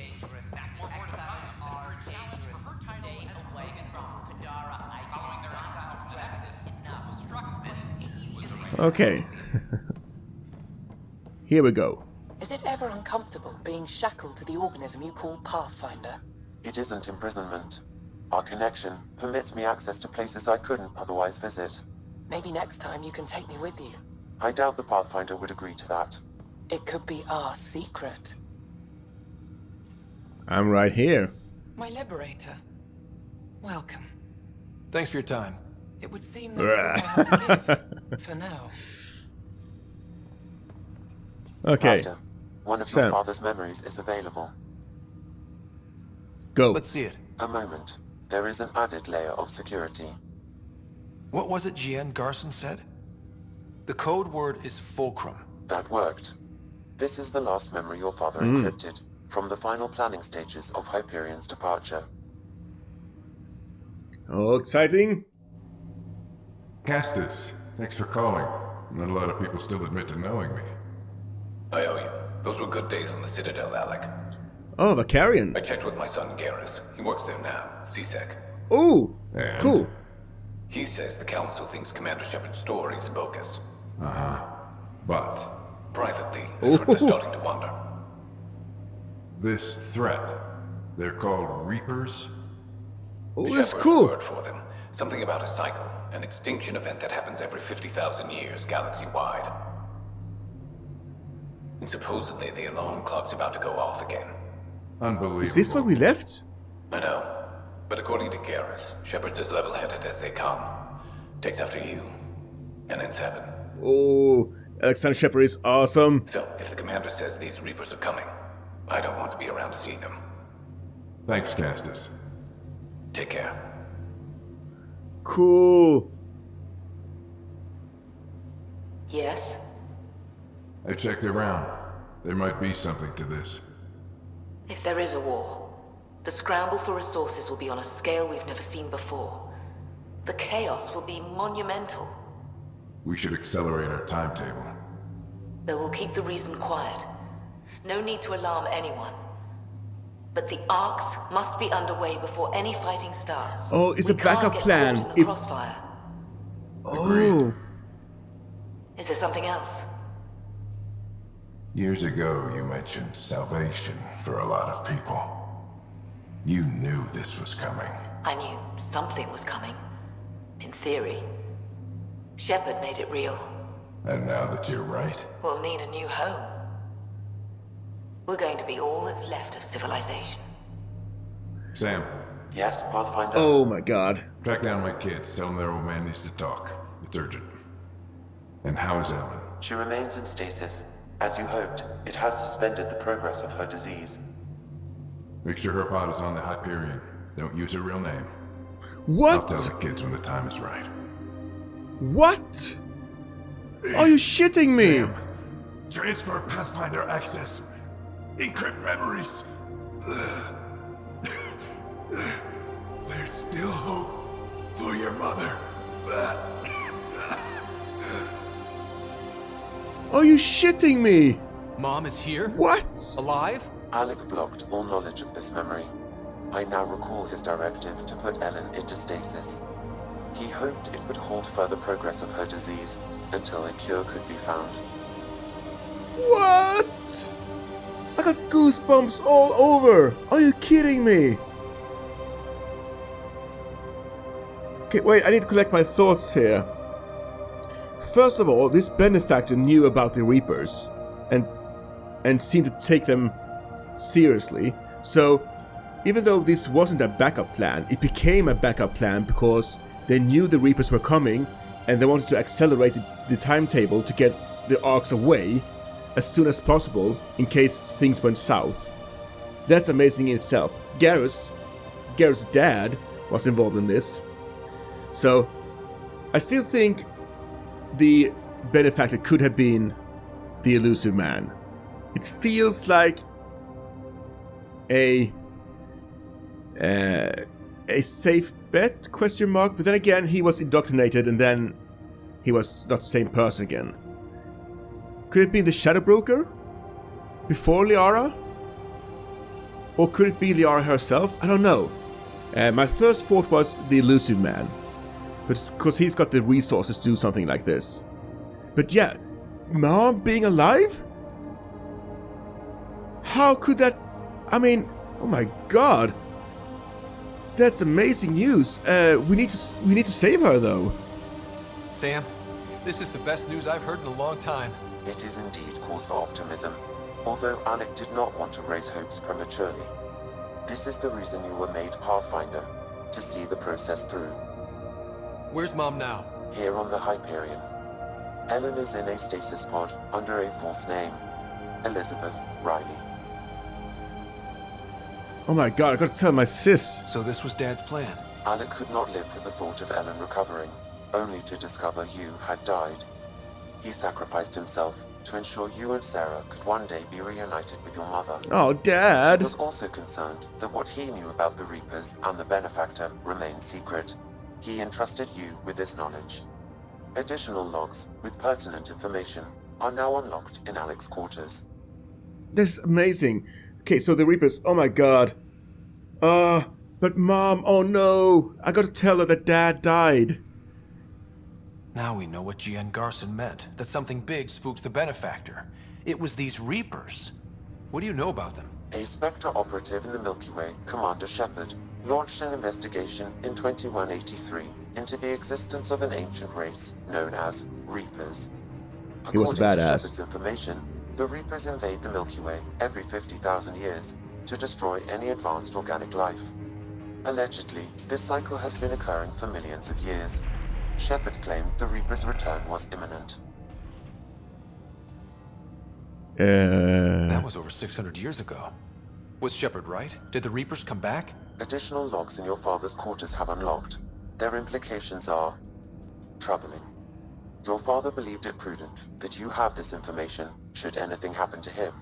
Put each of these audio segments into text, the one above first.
dangerous. Exiles are dangerous. Stay away from Kadara. Following their exiles to Nexus, Okay. Here we go. Is it ever uncomfortable being shackled to the organism you call Pathfinder? It isn't imprisonment. Our connection permits me access to places I couldn't otherwise visit. Maybe next time you can take me with you. I doubt the Pathfinder would agree to that. It could be our secret. I'm right here. My liberator. Welcome. Thanks for your time. It would seem there isn't more to give, for now. Okay. Raptor, one of Sam. your father's memories is available. Go. Let's see it. A moment. There is an added layer of security. What was it GN Garson said? The code word is fulcrum. That worked. This is the last memory your father encrypted from the final planning stages of Hyperion's departure. Oh, exciting. Castus, thanks for calling. Not a lot of people still admit to knowing me. I owe you. Those were good days on the Citadel, Alec. Oh, Vicarian. I checked with my son Garrus. He works there now, CSEC. Oh, And? cool. He says the Council thinks Commander Shepard's story is bogus. But Privately, veterans are starting to wonder. this threat, they're called Reapers? Oh, this is Shepard's cool. word for them. Something about a cycle, an extinction event that happens every 50,000 years, galaxy-wide. And supposedly the alarm clock's about to go off again. Unbelievable. Is this where we left? I know. But according to Garrus, Shepard's as level-headed as they come. Takes after you. And then Seven. Oh, Alexander Shepard is awesome. So, if the commander says these Reapers are coming, I don't want to be around to see them. Thanks, Castus. Take care. Cool. Yes? I checked around. There might be something to this. If there is a war, the scramble for resources will be on a scale we've never seen before. The chaos will be monumental. We should accelerate our timetable. Though we'll keep the reason quiet. No need to alarm anyone. But the arcs must be underway before any fighting starts. Oh, it's We a backup can't get plan caught in the if- crossfire. Oh. Is there something else? Years ago, you mentioned salvation for a lot of people. You knew this was coming. I knew something was coming. In theory. Shepard made it real. And now that you're right, We'll need a new home. We're going to be all that's left of civilization. Sam, Yes, Pathfinder? Oh my god. track down my kids. Tell them their old man needs to talk. It's urgent. And how is Ellen? She remains in stasis. As you hoped, it has suspended the progress of her disease. Make sure her pod is on the Hyperion. Don't use her real name. I'll What? tell the kids when the time is right. What? Are you shitting me? Transfer Pathfinder access. Encrypt memories. There's still hope for your mother. Are you shitting me? Mom is here? What? Alive? Alec blocked all knowledge of this memory. I now recall his directive to put Ellen into stasis. He hoped it would hold further progress of her disease until a cure could be found. What? I got goosebumps all over. Are you kidding me? Okay, wait, I need to collect my thoughts here. First of all, this benefactor knew about the Reapers and seemed to take them seriously. So, even though this wasn't a backup plan, it became a backup plan because they knew the Reapers were coming and they wanted to accelerate the timetable to get the arcs away as soon as possible in case things went south. That's amazing in itself. Garrus' dad was involved in this. So, I still think the benefactor could have been the elusive man. It feels like a safe bet, question mark, but then again he was indoctrinated and then he was not the same person again. Could it be the Shadow Broker? Before Liara? Or could it be Liara herself? I don't know. My first thought was the Elusive Man. But because he's got the resources to do something like this. But yeah, Mom being alive? How could that... I mean, oh my god. That's amazing news. We need to save her though. Sam, this is the best news I've heard in a long time. It is indeed cause for optimism, although Alec did not want to raise hopes prematurely. This is the reason you were made Pathfinder, to see the process through. Where's Mom now? Here on the Hyperion. Ellen is in a stasis pod under a false name, Elizabeth Riley. Oh my god, I gotta tell my sis. So this was Dad's plan. Alec could not live with the thought of Ellen recovering, only to discover you had died. He sacrificed himself to ensure you and Sarah could one day be reunited with your mother. Oh, Dad. He was also concerned that what he knew about the Reapers and the Benefactor remained secret. He entrusted you with this knowledge. Additional logs with pertinent information are now unlocked in Alec's quarters. This is amazing. Okay, so the Reapers, oh my god. But Mom, oh no. I gotta tell her that Dad died. Now we know what GN Garson meant, that something big spooked the Benefactor. It was these Reapers. What do you know about them? A Spectre operative in the Milky Way, Commander Shepard, launched an investigation in 2183 into the existence of an ancient race known as Reapers. He was a According to badass. Shepard's information, the Reapers invade the Milky Way every 50,000 years to destroy any advanced organic life. Allegedly, this cycle has been occurring for millions of years. Shepard claimed the Reapers' return was imminent. That was over 600 years ago. Was Shepard right? Did the Reapers come back? Additional logs in your father's quarters have unlocked. Their implications are troubling. Your father believed it prudent that you have this information should anything happen to him.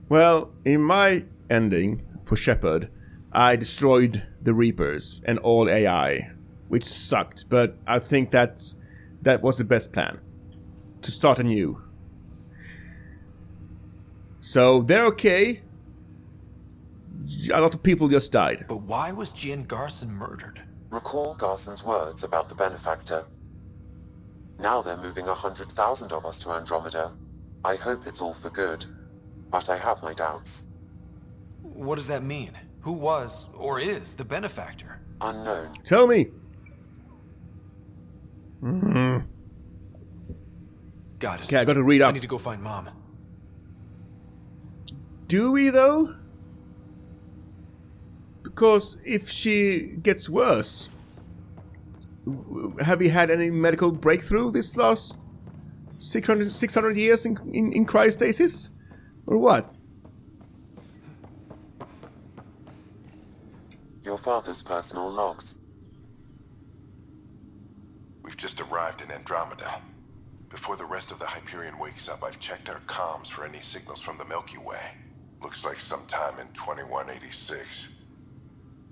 Well, in my ending for Shepard, I destroyed the Reapers and all AI, which sucked, but I think that was the best plan. To start anew. So they're okay. A lot of people just died. But why was GN Garson murdered? Recall Garson's words about the Benefactor. Now they're moving 100,000 of us to Andromeda. I hope it's all for good, but I have my doubts. What does that mean? Who was, or is, the Benefactor? Unknown. Tell me. Got it. Okay, I gotta read I up. need to go find Mom. Do we though? Because if she gets worse, have we had any medical breakthrough this last 600 years in cryostasis? Or what? Your father's personal logs. We've just arrived in Andromeda. Before the rest of the Hyperion wakes up, I've checked our comms for any signals from the Milky Way. Looks like sometime in 2186.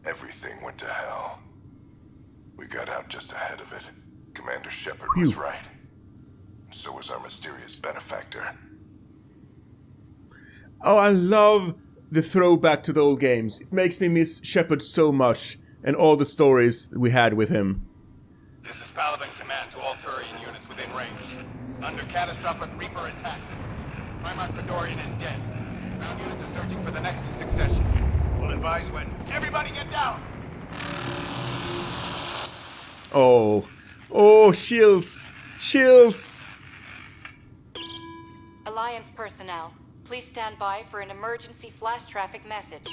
Everything went to hell. We got out just ahead of it. Commander Shepard was right. So was our mysterious Benefactor. Oh, I love the throwback to the old games. It makes me miss Shepard so much and all the stories we had with him. This is Paladin Command to all Turian units within range. Under catastrophic Reaper attack. Primarch Fedorian is dead. Ground units are searching for the next in succession. We'll advise when. Everybody get down! Oh. Oh, shields. Shields. Alliance personnel, please stand by for an emergency flash traffic message.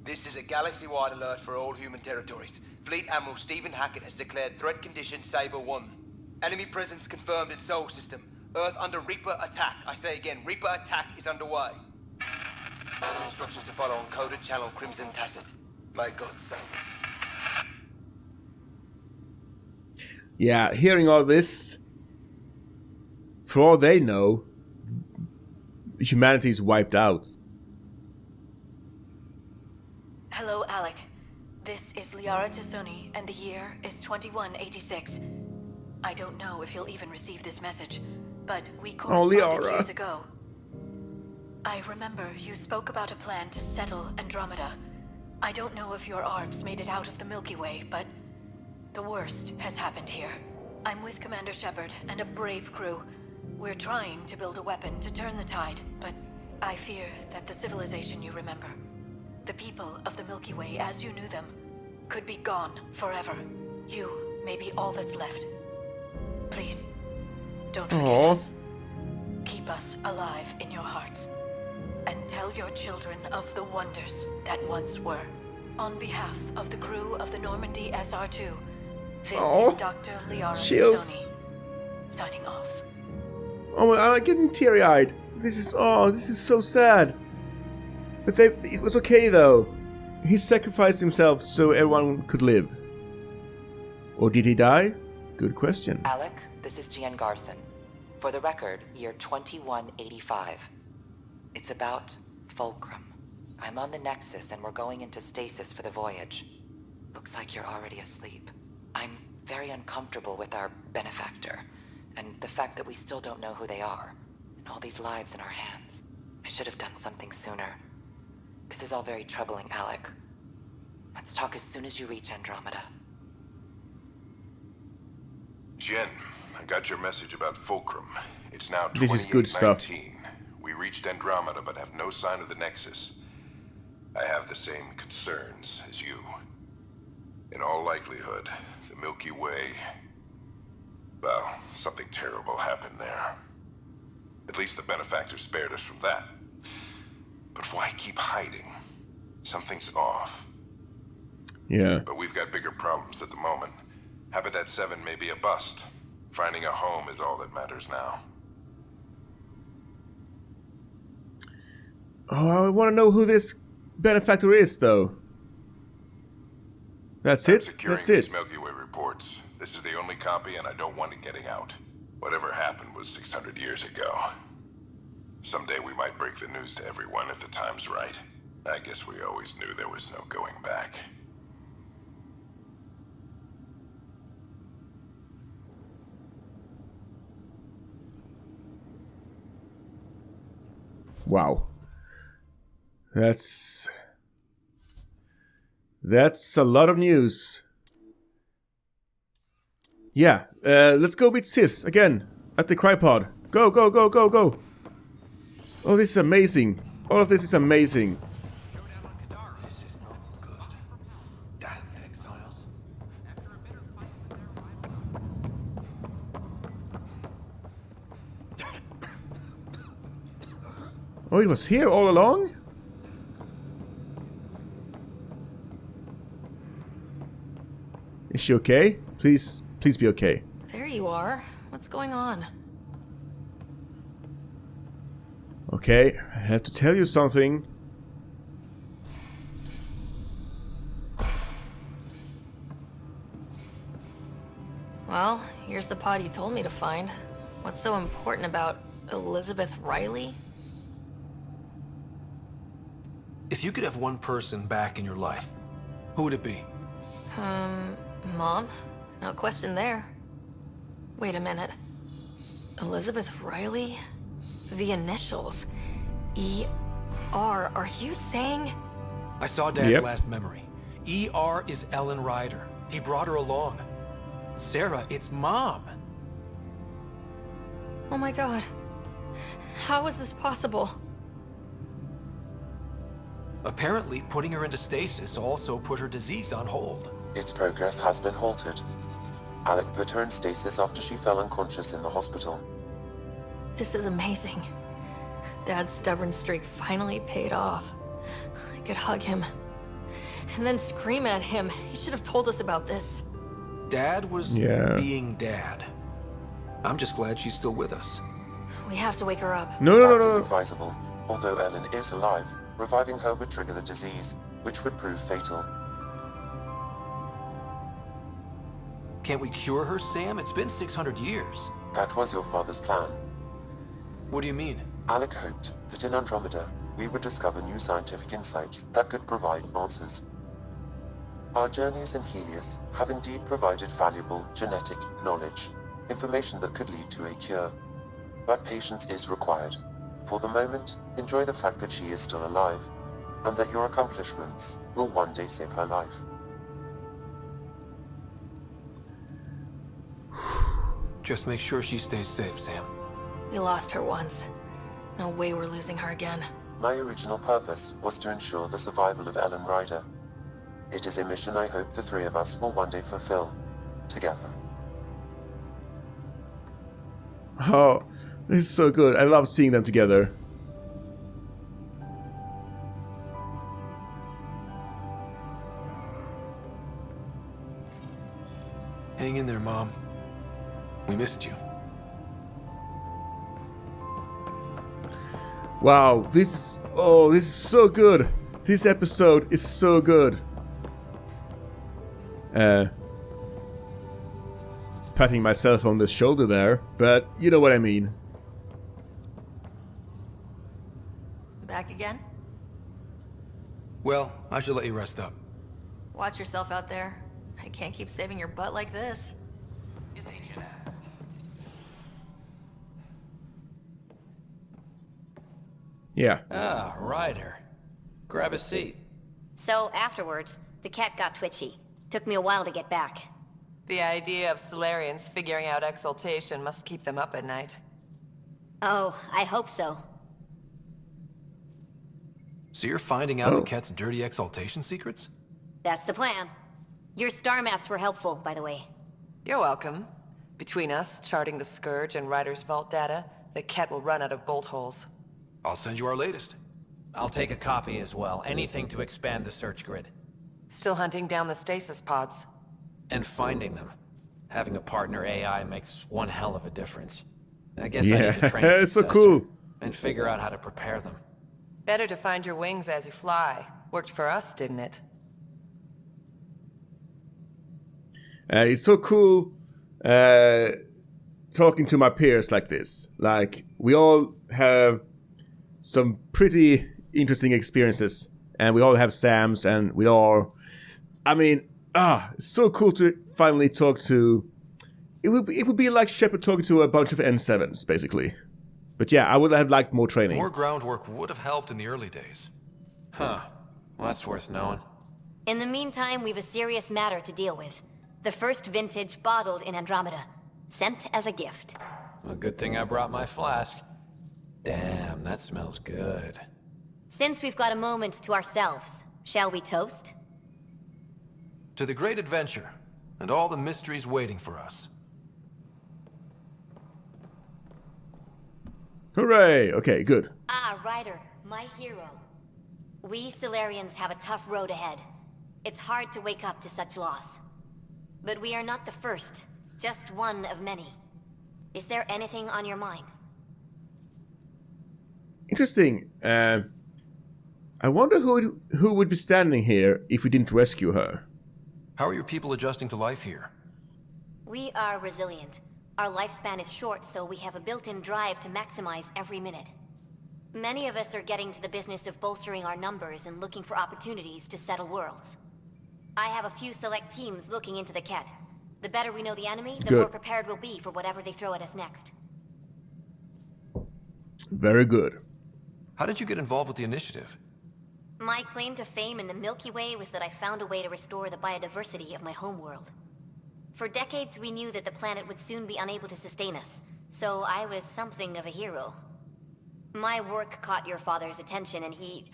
This is a galaxy-wide alert for all human territories. Fleet Admiral Stephen Hackett has declared threat condition Saber 1. Enemy presence confirmed in Sol System. Earth under Reaper attack. I say again, Reaper attack is underway. Instructions to follow on coded channel Crimson Tacit. May God save us. Yeah, hearing all this, for all they know, humanity's wiped out. Hello, Alec. This is Liara Tassoni, and the year is 2186. I don't know if you'll even receive this message, but we corresponded Liara. years ago. I remember you spoke about a plan to settle Andromeda. I don't know if your arcs made it out of the Milky Way, but the worst has happened here. I'm with Commander Shepard and a brave crew. We're trying to build a weapon to turn the tide, but I fear that the civilization you remember, the people of the Milky Way as you knew them, could be gone forever. You may be all that's left. Please, don't forget us. Keep us alive in your hearts. And tell your children of the wonders that once were. On behalf of the crew of the Normandy SR2, this is Dr. Liara Chills. signing off. Oh, I'm getting teary-eyed. This is so sad. But it was okay though. He sacrificed himself so everyone could live. Or did he die? Good question. Alec, this is Gian Garson. For the record, year 2185. It's about Fulcrum. I'm on the Nexus and we're going into stasis for the voyage. Looks like you're already asleep. I'm very uncomfortable with our benefactor, and the fact that we still don't know who they are, and all these lives in our hands. I should have done something sooner. This is all very troubling, Alec. Let's talk as soon as you reach Andromeda. Jen, I got your message about Fulcrum. It's now 2819. This is good stuff. We reached Andromeda but have no sign of the Nexus. I have the same concerns as you. In all likelihood, the Milky Way... well, something terrible happened there. At least the benefactor spared us from that. But why keep hiding? Something's off. Yeah. But we've got bigger problems at the moment. Habitat 7 may be a bust. Finding a home is all that matters now. Oh, I want to know who this benefactor is, though. That's it? That's it. These Milky Way reports. This is the only copy, and I don't want it getting out. Whatever happened was 600 years ago. Someday we might break the news to everyone if the time's right. I guess we always knew there was no going back. Wow. That's a lot of news. Yeah, let's go meet Sis again at the crypod. Go, go, go, go, go. Oh, this is amazing. All of this is amazing. Oh, it was here all along? Is she okay? Please be okay. There you are. What's going on? Okay, I have to tell you something. Well, here's the pod you told me to find. What's so important about Elizabeth Riley? If you could have one person back in your life, who would it be? Mom? No question there. Wait a minute. Elizabeth Riley? The initials. E.R. Are you saying? I saw Dad's last memory. E.R. is Ellen Ryder. He brought her along. Sarah, it's Mom. Oh my god. How is this possible? Apparently, putting her into stasis also put her disease on hold. Its progress has been halted. Alec put her in stasis after she fell unconscious in the hospital. This is amazing. Dad's stubborn streak finally paid off. I could hug him. And then scream at him. He should have told us about this. Dad was being Dad. I'm just glad she's still with us. We have to wake her up. No. That's inadvisable. Although Ellen is alive, reviving her would trigger the disease, which would prove fatal. Can't we cure her, Sam? It's been 600 years. That was your father's plan. What do you mean? Alec hoped that in Andromeda, we would discover new scientific insights that could provide answers. Our journeys in Helios have indeed provided valuable genetic knowledge, information that could lead to a cure. But patience is required. For the moment, enjoy the fact that she is still alive, and that your accomplishments will one day save her life. Just make sure she stays safe, Sam. We lost her once. No way we're losing her again. My original purpose was to ensure the survival of Ellen Ryder. It is a mission I hope the three of us will one day fulfill, together. Oh, this is so good. I love seeing them together. Hang in there, Mom. We missed you. Wow, this is so good. This episode is so good. Patting myself on the shoulder there, but you know what I mean. Back again? Well, I should let you rest up. Watch yourself out there. I can't keep saving your butt like this. Is HNS. Yeah. Ah, Ryder. Grab a seat. So afterwards, the cat got twitchy. Took me a while to get back. The idea of Solarians figuring out exaltation must keep them up at night. Oh, I hope so. So you're finding out the cat's dirty exaltation secrets? That's the plan. Your star maps were helpful, by the way. You're welcome. Between us, charting the Scourge and Ryder's vault data, the cat will run out of bolt holes. I'll send you our latest. I'll take a copy as well. Anything to expand the search grid. Still hunting down the stasis pods. And finding them. Having a partner AI makes one hell of a difference. I guess I Yeah, need to train a it's so successor cool. and figure out how to prepare them. Better to find your wings as you fly. Worked for us, didn't it? It's so cool talking to my peers like this. Like, we all have some pretty interesting experiences, and we all have Sams, and we all... I mean, it's so cool to finally talk to... It would be like Shepard talking to a bunch of N7s, basically. But yeah, I would have liked more training. More groundwork would have helped in the early days. Huh. Well, that's worth knowing. In the meantime, we've a serious matter to deal with. The first vintage bottled in Andromeda. Sent as a gift. A good thing I brought my flask. Damn, that smells good. Since we've got a moment to ourselves, shall we toast? To the great adventure, and all the mysteries waiting for us. Hooray! Okay, good. Ah, Ryder, my hero. We Solarians have a tough road ahead. It's hard to wake up to such loss. But we are not the first, just one of many. Is there anything on your mind? Interesting. I wonder who would be standing here if we didn't rescue her. How are your people adjusting to life here? We are resilient. Our lifespan is short, so we have a built-in drive to maximize every minute. Many of us are getting to the business of bolstering our numbers and looking for opportunities to settle worlds. I have a few select teams looking into the Ket. The better we know the enemy, the more prepared we'll be for whatever they throw at us next. Very good. How did you get involved with the initiative? My claim to fame in the Milky Way was that I found a way to restore the biodiversity of my homeworld. For decades, we knew that the planet would soon be unable to sustain us, so I was something of a hero. My work caught your father's attention, and he...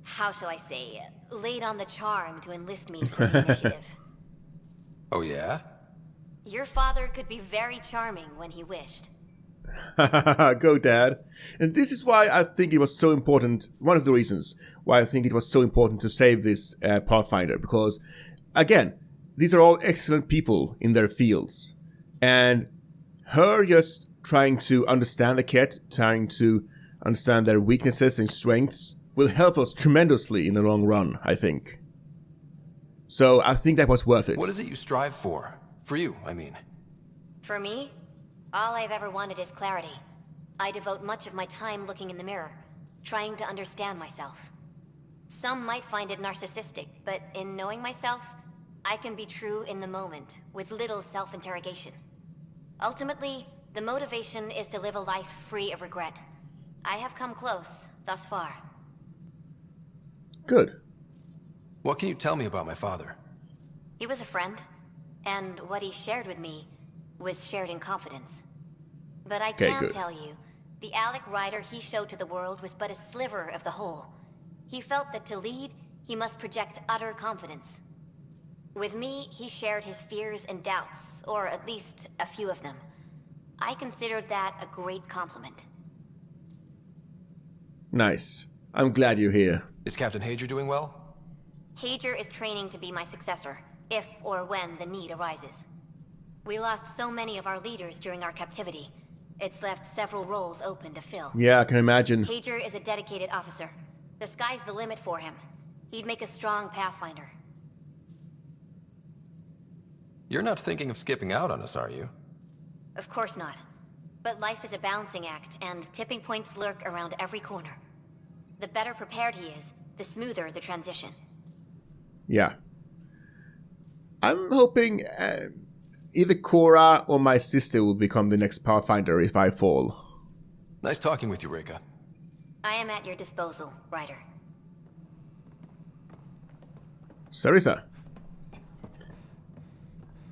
how shall I say... laid on the charm to enlist me for the initiative. Oh yeah? Your father could be very charming when he wished. Go, Dad. And this is why I think it was so important, one of the reasons why I think it was so important to save this Pathfinder, because, again, these are all excellent people in their fields. And her just trying to understand the Ket, trying to understand their weaknesses and strengths, will help us tremendously in the long run, I think. So I think that was worth it. What is it you strive for? For you, I mean. For me, all I've ever wanted is clarity. I devote much of my time looking in the mirror, trying to understand myself. Some might find it narcissistic, but in knowing myself, I can be true in the moment, with little self-interrogation. Ultimately, the motivation is to live a life free of regret. I have come close, thus far. Good. What can you tell me about my father? He was a friend, and what he shared with me was shared in confidence. But I Okay, can good. tell you, the Alec rider he showed to the world was but a sliver of the whole. He felt that to lead, he must project utter confidence. With me, he shared his fears and doubts, or at least a few of them. I considered that a great compliment. Nice. I'm glad you're here. Is Captain Hager doing well? Hager is training to be my successor, if or when the need arises. We lost so many of our leaders during our captivity. It's left several roles open to fill. Yeah, I can imagine. Hager is a dedicated officer. The sky's the limit for him. He'd make a strong Pathfinder. You're not thinking of skipping out on us, are you? Of course not. But life is a balancing act, and tipping points lurk around every corner. The better prepared he is, the smoother the transition. Yeah. I'm hoping either Cora or my sister will become the next Pathfinder if I fall. Nice talking with you, Rika. I am at your disposal, Ryder. Sarissa.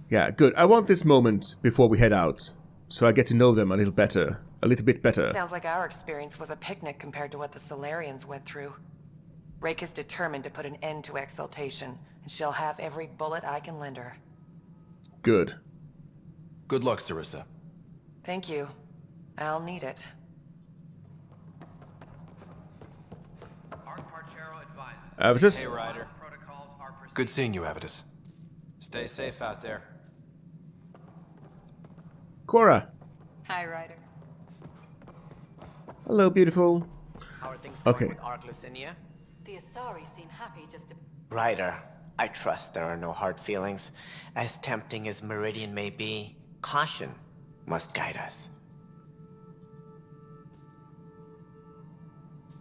Yeah, good. I want this moment before we head out, so I get to know them a little bit better. Sounds like our experience was a picnic compared to what the Solarians went through. Rake is determined to put an end to exaltation, and she'll have every bullet I can lend her. Good. Good luck, Sarissa. Thank you. I'll need it. Avitus? Hey, Ryder. Good seeing you, Avitus. Stay safe out there. Cora. Hi, Ryder. Hello, beautiful. How are things Okay. going with Ark Lucinia? The Asari seem happy just to... Ryder, I trust there are no hard feelings. As tempting as Meridian may be, caution must guide us.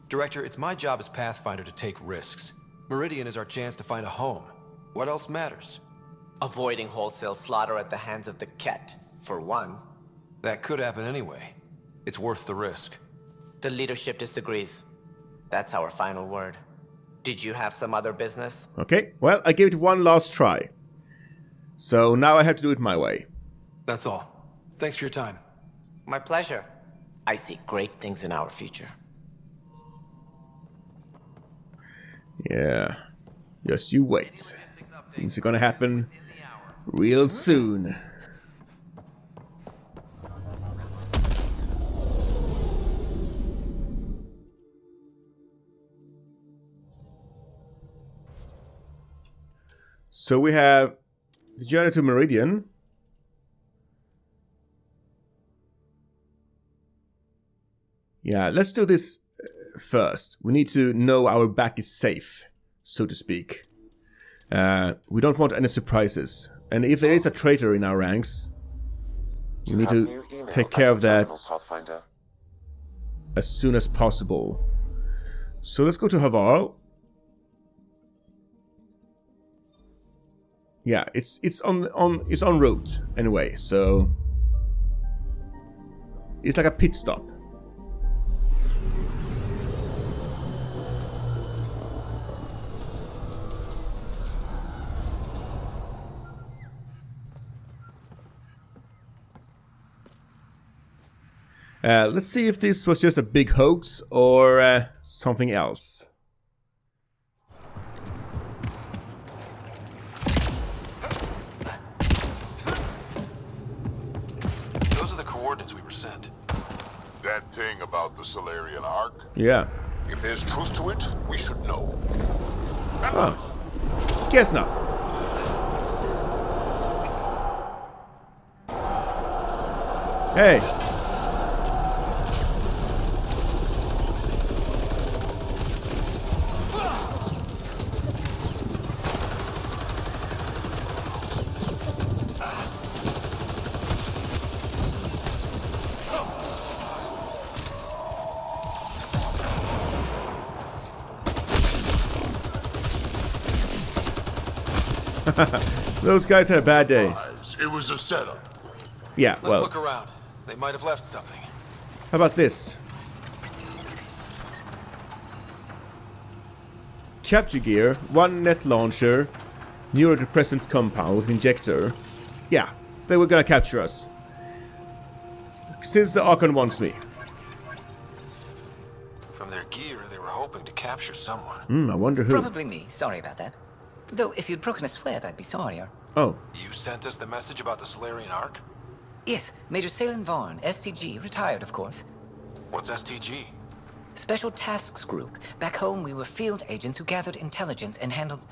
Director, it's my job as Pathfinder to take risks. Meridian is our chance to find a home. What else matters? Avoiding wholesale slaughter at the hands of the Ket, for one. That could happen anyway. It's worth the risk. The leadership disagrees. That's our final word. Did you have some other business? Okay, well, I gave it one last try. So now I have to do it my way. That's all. Thanks for your time. My pleasure. I see great things in our future. Yeah. Just you wait. Things are gonna happen real soon. So we have the journey to Meridian. Yeah, let's do this first. We need to know our back is safe, so to speak. We don't want any surprises. And if there is a traitor in our ranks, we need to take care of that as soon as possible. So let's go to Haval. Yeah, it's en route anyway, so it's like a pit stop. Let's see if this was just a big hoax or something else. Those are the coordinates we were sent. That thing about the Solarian Ark? Yeah. If there's truth to it, we should know. Oh. Guess not. Hey. Those guys had a bad day. It was a setup. Yeah, Let's well, look around. They might have left something. how about this? Capture gear, 1 net launcher, neurodepressant compound with injector. Yeah, they were gonna capture us. Since the Archon wants me. From their gear, they were hoping to capture someone. I wonder who. Probably me. Sorry about that. Though if you'd broken a sweat, I'd be sorrier. Oh. You sent us the message about the Solarian Ark? Yes, Major Salen Vaughn, STG, retired of course. What's STG? Special Tasks Group. Back home, we were field agents who gathered intelligence and handled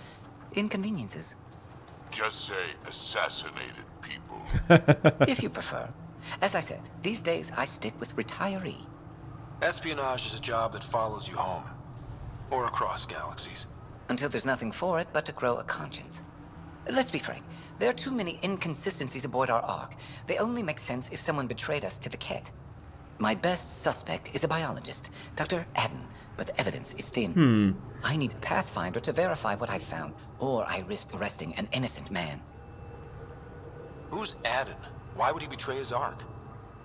inconveniences. Just say assassinated people. If you prefer. As I said, these days I stick with retiree. Espionage is a job that follows you home. Or across galaxies. Until there's nothing for it but to grow a conscience. Let's be frank, there are too many inconsistencies aboard our Ark. They only make sense if someone betrayed us to the Ket. My best suspect is a biologist, Dr. Adden, but the evidence is thin. I need a Pathfinder to verify what I've found, or I risk arresting an innocent man. Who's Adden? Why would he betray his Ark?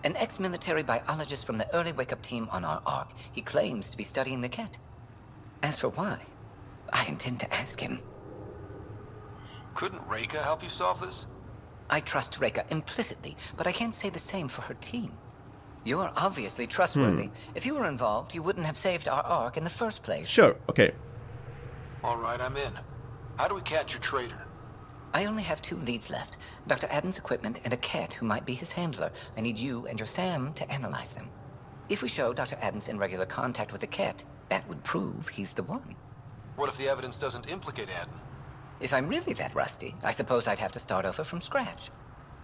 An ex-military biologist from the early wake-up team on our Ark. He claims to be studying the Ket. As for why, I intend to ask him. Couldn't Reka help you solve this? I trust Reka implicitly, but I can't say the same for her team. You're obviously trustworthy. If you were involved, you wouldn't have saved our Ark in the first place. Sure, okay. All right, I'm in. How do we catch your traitor? I only have 2 leads left. Dr. Adden's equipment and a Ket who might be his handler. I need you and your Sam to analyze them. If we show Dr. Adden's in regular contact with the Ket, that would prove he's the one. What if the evidence doesn't implicate Adden? If I'm really that rusty, I suppose I'd have to start over from scratch.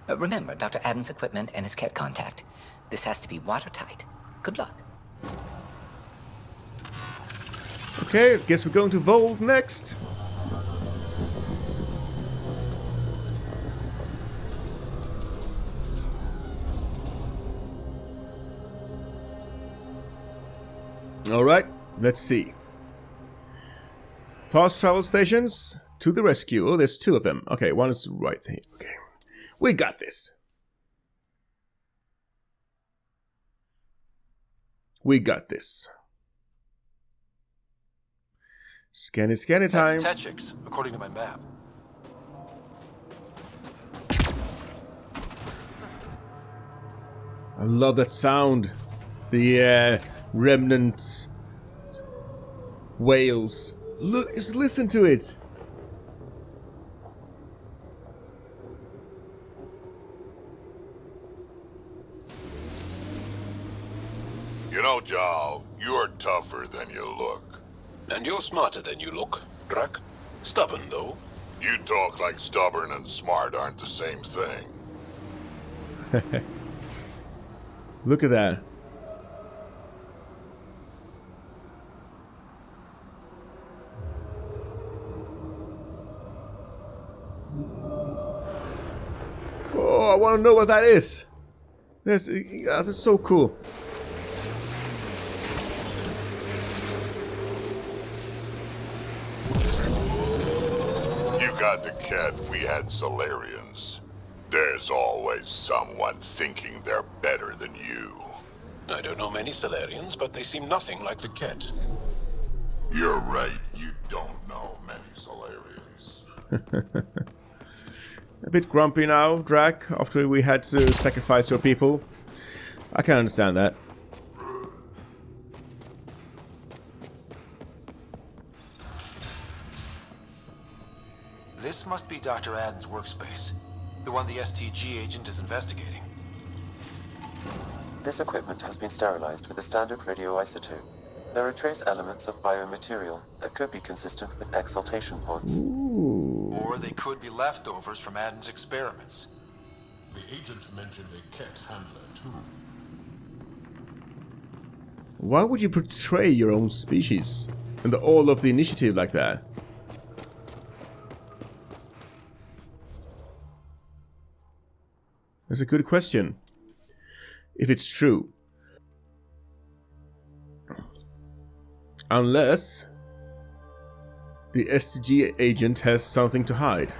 Remember Dr. Adden's equipment and his Ket contact. This has to be watertight. Good luck. Okay, guess we're going to Vold next. Alright, let's see. Fast travel stations to the rescue. Oh, there's 2 of them. Okay, one is right here. Okay. We got this. We got this. Scanny time. That's Techix, according to my map. I love that sound. The remnant whales. Look, just listen to it. You know, Jal, you're tougher than you look. And you're smarter than you look, Drac. Stubborn, though. You talk like stubborn and smart aren't the same thing. Look at that. Oh, I want to know what that is. This is so cool. You got the Ket, we had Solarians. There's always someone thinking they're better than you. I don't know many Solarians, but they seem nothing like the Ket. You're right, you don't know many Solarians. A bit grumpy now, Drac, after we had to sacrifice your people. I can understand that. This must be Dr. Adden's workspace. The one the STG agent is investigating. This equipment has been sterilized with a standard radioisotope. There are trace elements of biomaterial that could be consistent with exaltation pods. Ooh. Or they could be leftovers from Adden's experiments. The agent mentioned a Ket handler, too. Why would you betray your own species and all of the initiative like that? That's a good question. If it's true. Unless the SG agent has something to hide.